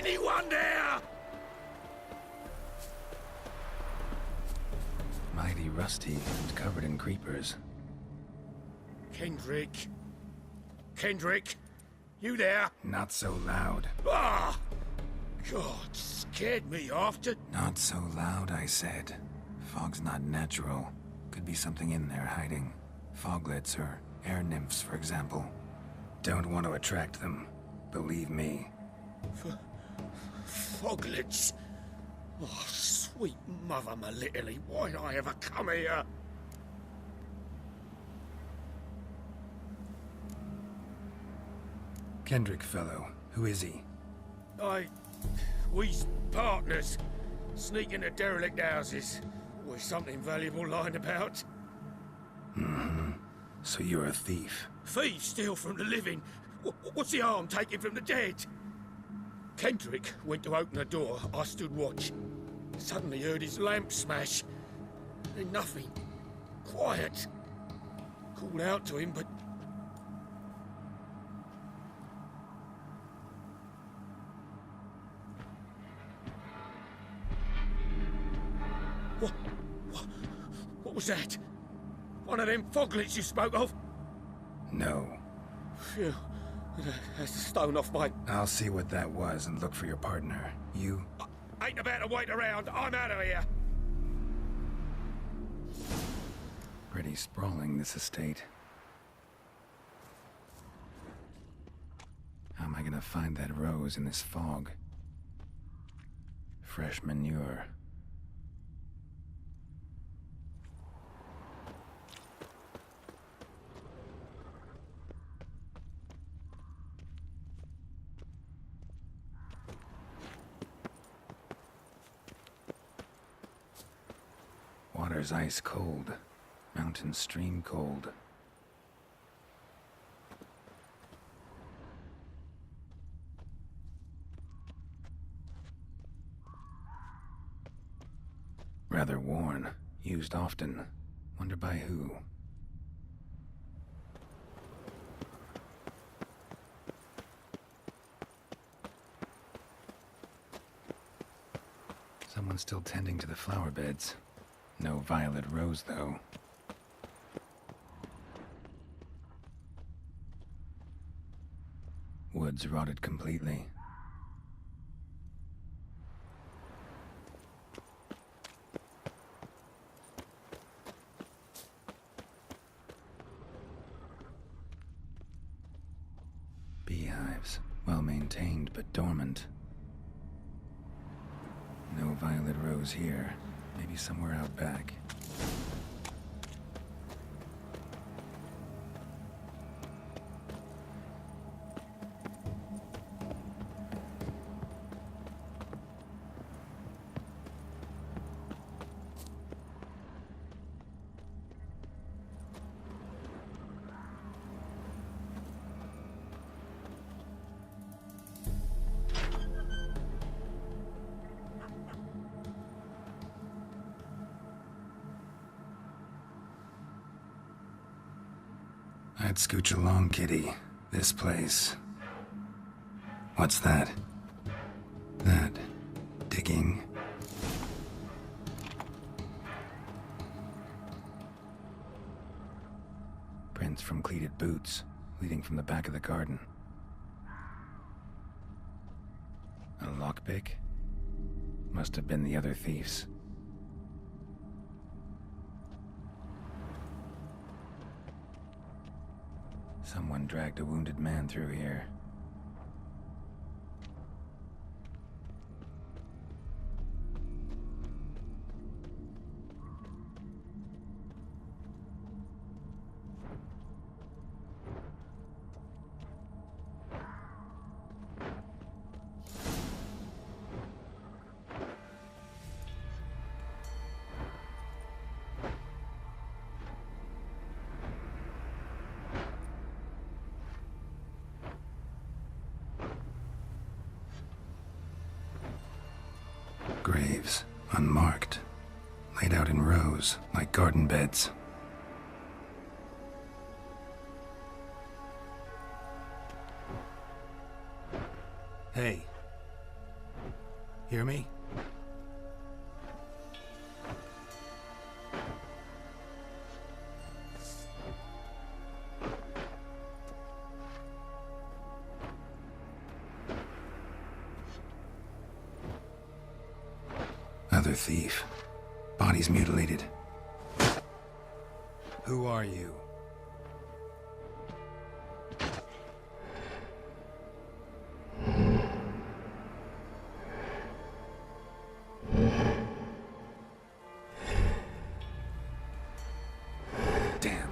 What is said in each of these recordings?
anyone there? Mighty rusty and covered in creepers. Kendrick? Kendrick? You there? Not so loud. Ah! God, scared me after. Not so loud, I said. Fog's not natural. Could be something in there hiding. Foglets or air nymphs, for example. Don't want to attract them. Believe me. Foglets? Oh, sweet mother Melitterly, why'd I ever come here? Kendrick fellow. Who is he? We's partners. Sneak into derelict houses. With something valuable lying about. Mm-hmm. So you're a thief. Thieves steal from the living. What's the harm taking from the dead? Kendrick went to open the door. I stood watch. Suddenly heard his lamp smash. Then nothing. Quiet. Called out to him, but... What was that? One of them foglets you spoke of? No. Phew. That's a stone off my... I'll see what that was and look for your partner. You? I ain't about to wait around. I'm out of here. Pretty sprawling, this estate. How am I gonna find that rose in this fog? Fresh manure. Water's ice cold. Mountain stream cold. Rather worn. Used often. Wonder by who. Someone's still tending to the flower beds. No violet rose, though. Woods rotted completely. Beehives, well maintained but dormant. No violet rose here. Maybe somewhere out back. I'd scooch along, kitty. This place. What's that? That... digging? Prints from cleated boots, leading from the back of the garden. A lockpick? Must have been the other thieves. Someone dragged a wounded man through here. Graves, unmarked, laid out in rows like garden beds. Hey, Hear me? Another thief. Body's mutilated. Who are you? Damn.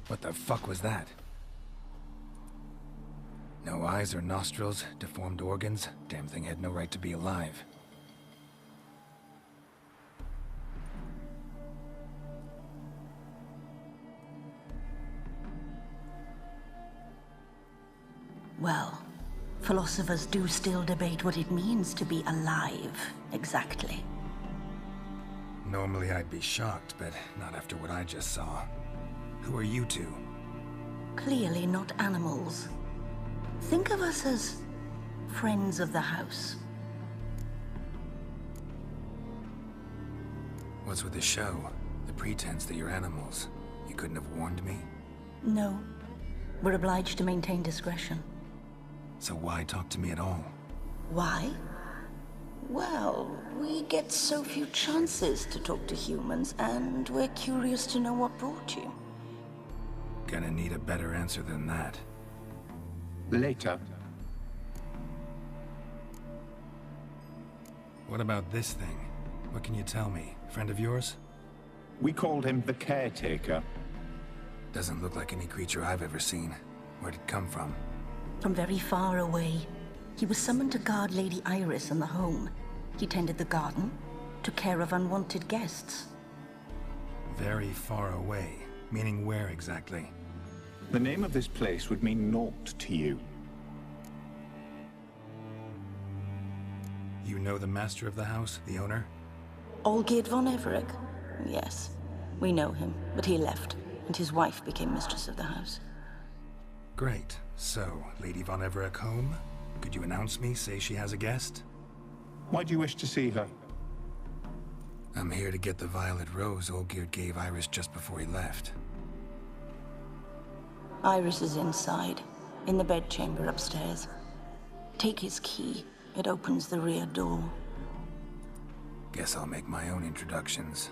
What the fuck was that? No eyes or nostrils, deformed organs. Damn thing had no right to be alive. Well, philosophers do still debate what it means to be alive, exactly. Normally I'd be shocked, but not after what I just saw. Who are you two? Clearly not animals. Think of us as friends of the house. What's with the show? The pretense that you're animals. You couldn't have warned me? No. We're obliged to maintain discretion. So why talk to me at all? Why? Well, we get so few chances to talk to humans, and we're curious to know what brought you. Gonna need a better answer than that. Later. What about this thing? What can you tell me? Friend of yours? We called him the Caretaker. Doesn't look like any creature I've ever seen. Where'd it come from? From very far away. He was summoned to guard Lady Iris and the home. He tended the garden, took care of unwanted guests. Very far away. Meaning where exactly? The name of this place would mean naught to you. You know the master of the house, the owner? Olgierd von Everec? Yes. We know him, but he left, and his wife became mistress of the house. Great. So, Lady von Everec home? Could you announce me, say she has a guest? Why do you wish to see her? I'm here to get the violet rose Olgierd gave Iris just before he left. Iris is inside, in the bedchamber upstairs. Take his key. It opens the rear door. Guess I'll make my own introductions.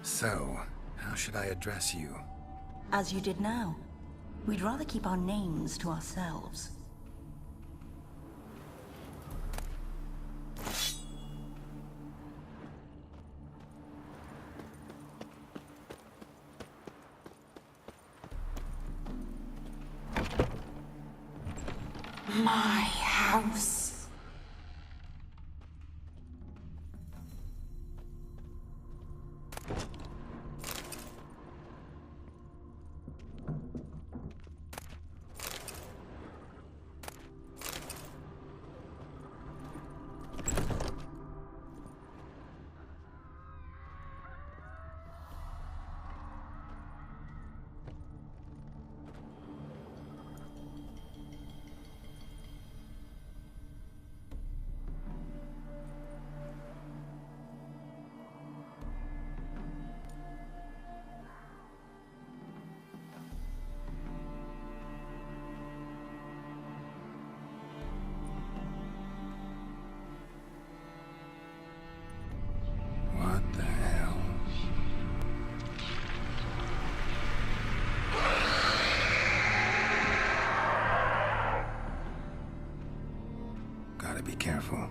So, how should I address you? As you did now. We'd rather keep our names to ourselves. My house. What the hell? Gotta be careful.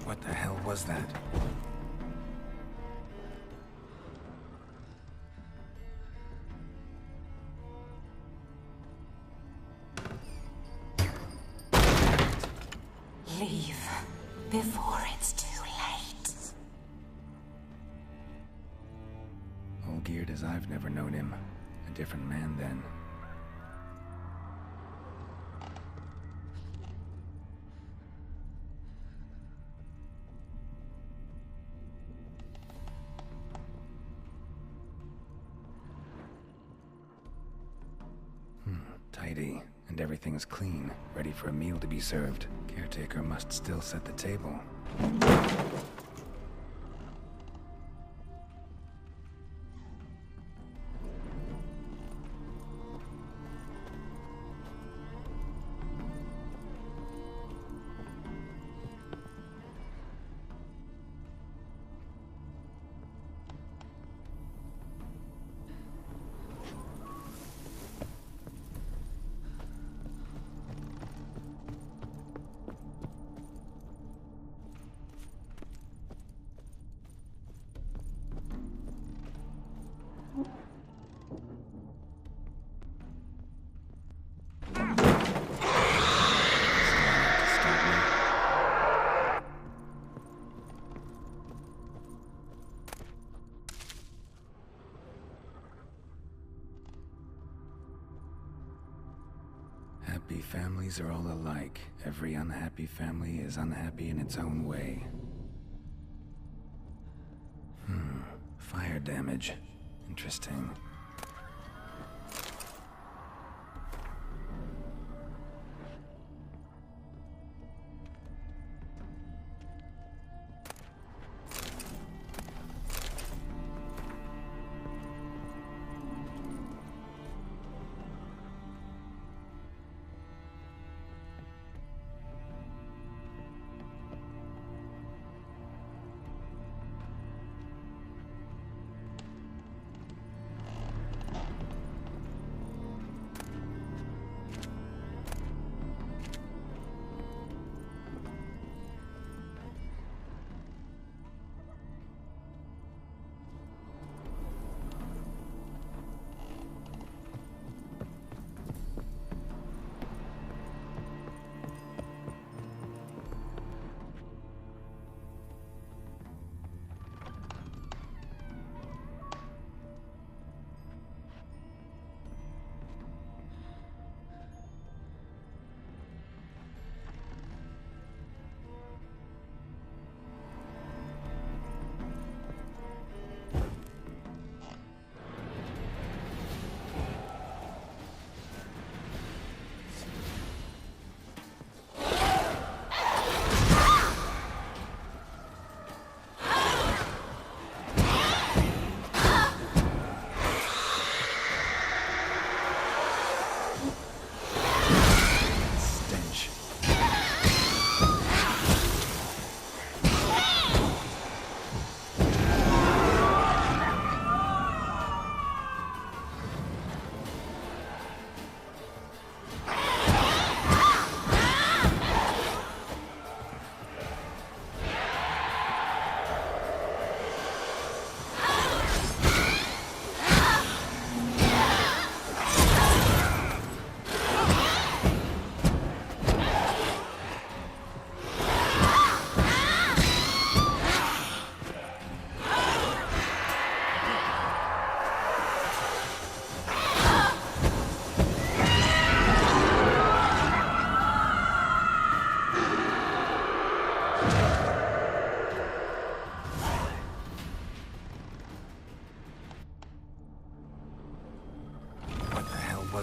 What the hell was that? Leave before it's too late. All geared as I've never known him. A different man then. Tidy, and everything's clean, ready for a meal to be served. Caretaker must still set the table. Happy families are all alike. Every unhappy family is unhappy in its own way. Fire damage. Interesting.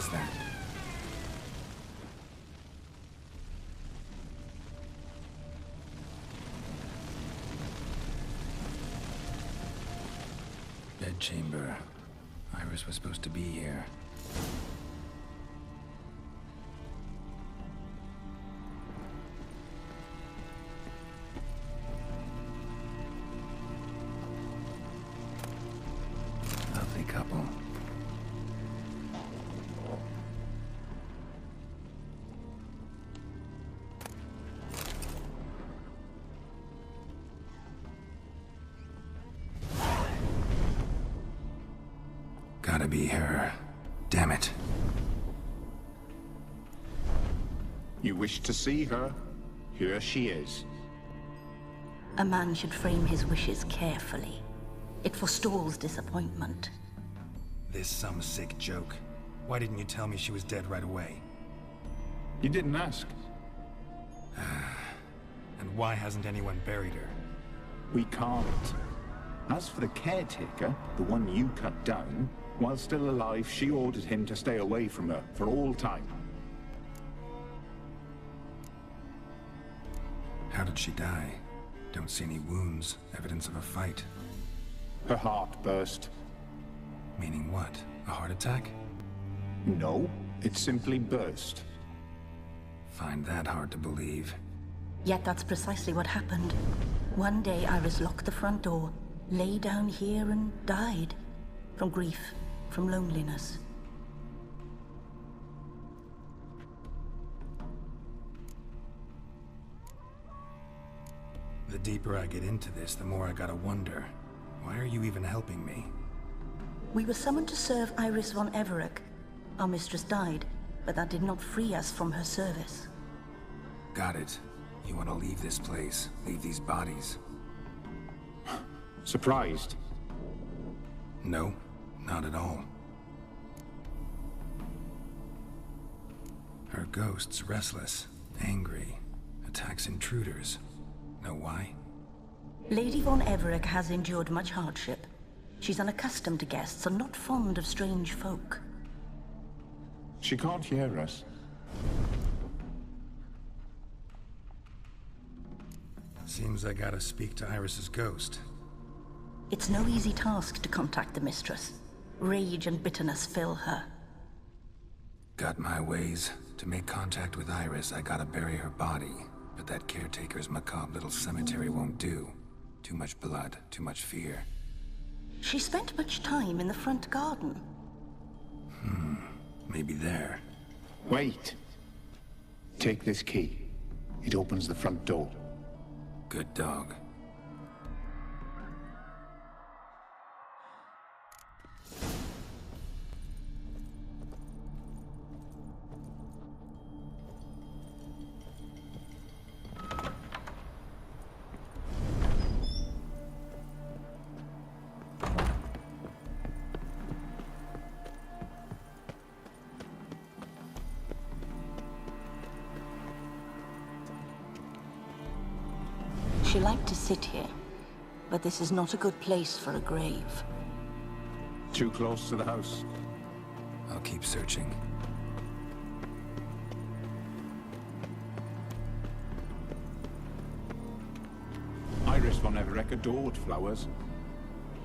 was that? Bedchamber. Iris was supposed to be here. Lovely couple. Gotta be her. Damn it. You wish to see her? Here she is. A man should frame his wishes carefully. It forestalls disappointment. This some sick joke. Why didn't you tell me she was dead right away? You didn't ask. And why hasn't anyone buried her? We can't. As for the caretaker, the one you cut down, while still alive, she ordered him to stay away from her for all time. How did she die? Don't see any wounds, evidence of a fight. Her heart burst. Meaning what? A heart attack? No, it simply burst. Find that hard to believe. Yet that's precisely what happened. One day Iris locked the front door, lay down here and died. From grief, from loneliness. The deeper I get into this, the more I gotta wonder. Why are you even helping me? We were summoned to serve Iris von Everec. Our mistress died, but that did not free us from her service. Got it. You want to leave this place, leave these bodies? Surprised? No, not at all. Her ghost's restless, angry, attacks intruders. Know why? Lady von Everec has endured much hardship. She's unaccustomed to guests and not fond of strange folk. She can't hear us. Seems I gotta speak to Iris's ghost. It's no easy task to contact the mistress. Rage and bitterness fill her. Got my ways. To make contact with Iris, I gotta bury her body. But that caretaker's macabre little cemetery won't do. Too much blood, too much fear. She spent much time in the front garden. Maybe there. Wait. Take this key. It opens the front door. Good dog. She liked to sit here, but this is not a good place for a grave. Too close to the house. I'll keep searching. Iris von Everec adored flowers.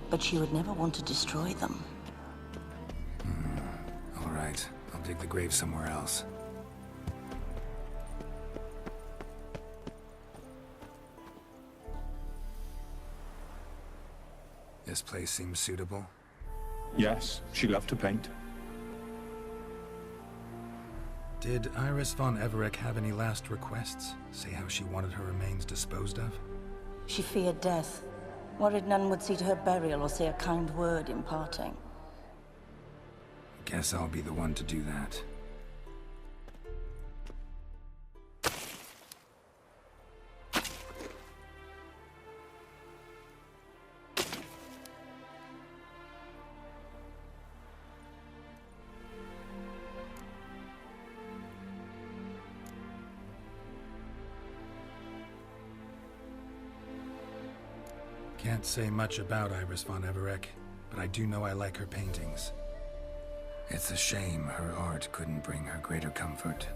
But she would never want to destroy them. All right, I'll dig the grave somewhere else. This place seems suitable. Yes, she loved to paint. Did Iris von Everec have any last requests? Say how she wanted her remains disposed of? She feared death, worried none would see to her burial or say a kind word in parting. Guess I'll be the one to do that. Can't say much about Iris von Everec, but I do know I like her paintings. It's a shame her art couldn't bring her greater comfort.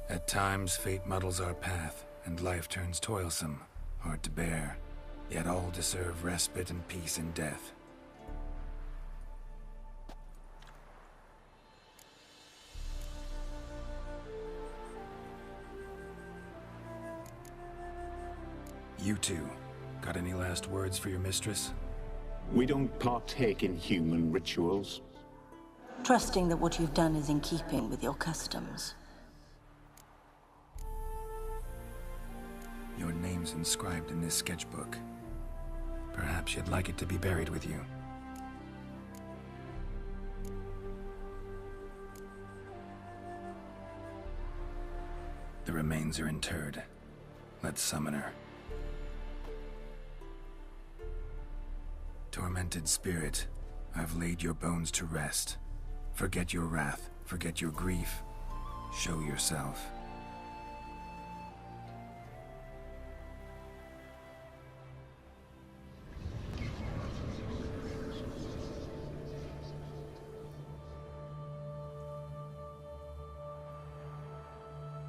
At times, fate muddles our path, and life turns toilsome, hard to bear. Yet all deserve respite and peace in death. You two, got any last words for your mistress? We don't partake in human rituals. Trusting that what you've done is in keeping with your customs. Your name's inscribed in this sketchbook. Perhaps you'd like it to be buried with you. The remains are interred. Let's summon her. Tormented spirit, I've laid your bones to rest. Forget your wrath, forget your grief. Show yourself.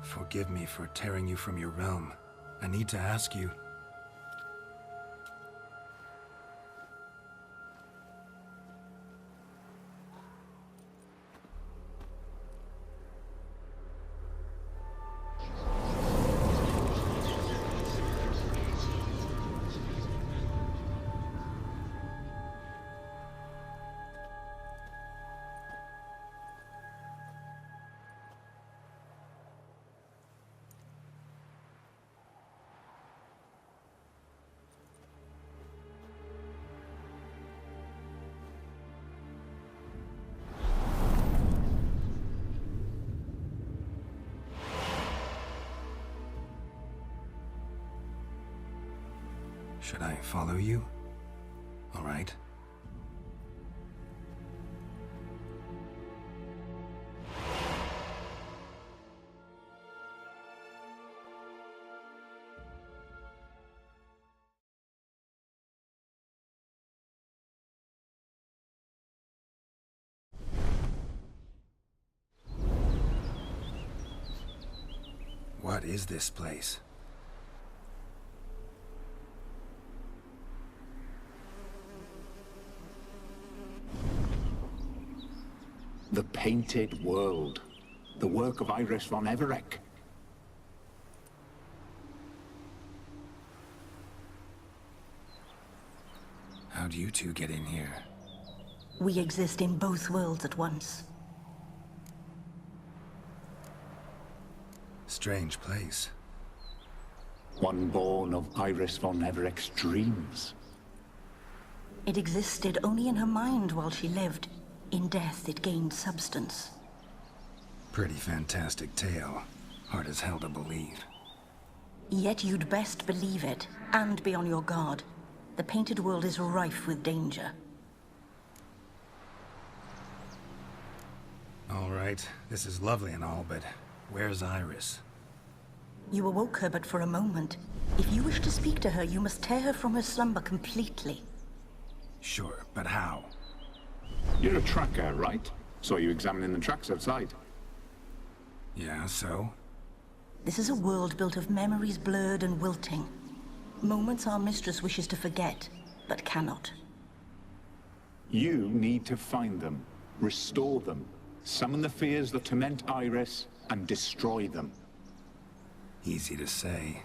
Forgive me for tearing you from your realm. I need to ask you... Should I follow you? All right. What is this place? The Painted World. The work of Iris von Everec. How'd you two get in here? We exist in both worlds at once. Strange place. One born of Iris von Everec's dreams. It existed only in her mind while she lived. In death, it gained substance. Pretty fantastic tale. Hard as hell to believe. Yet you'd best believe it, and be on your guard. The Painted World is rife with danger. All right, this is lovely and all, but where's Iris? You awoke her but for a moment. If you wish to speak to her, you must tear her from her slumber completely. Sure, but how? You're a tracker, right? Saw you examining the tracks outside. Yeah, so? This is a world built of memories blurred and wilting. Moments our mistress wishes to forget, but cannot. You need to find them, restore them, summon the fears that torment Iris, and destroy them. Easy to say.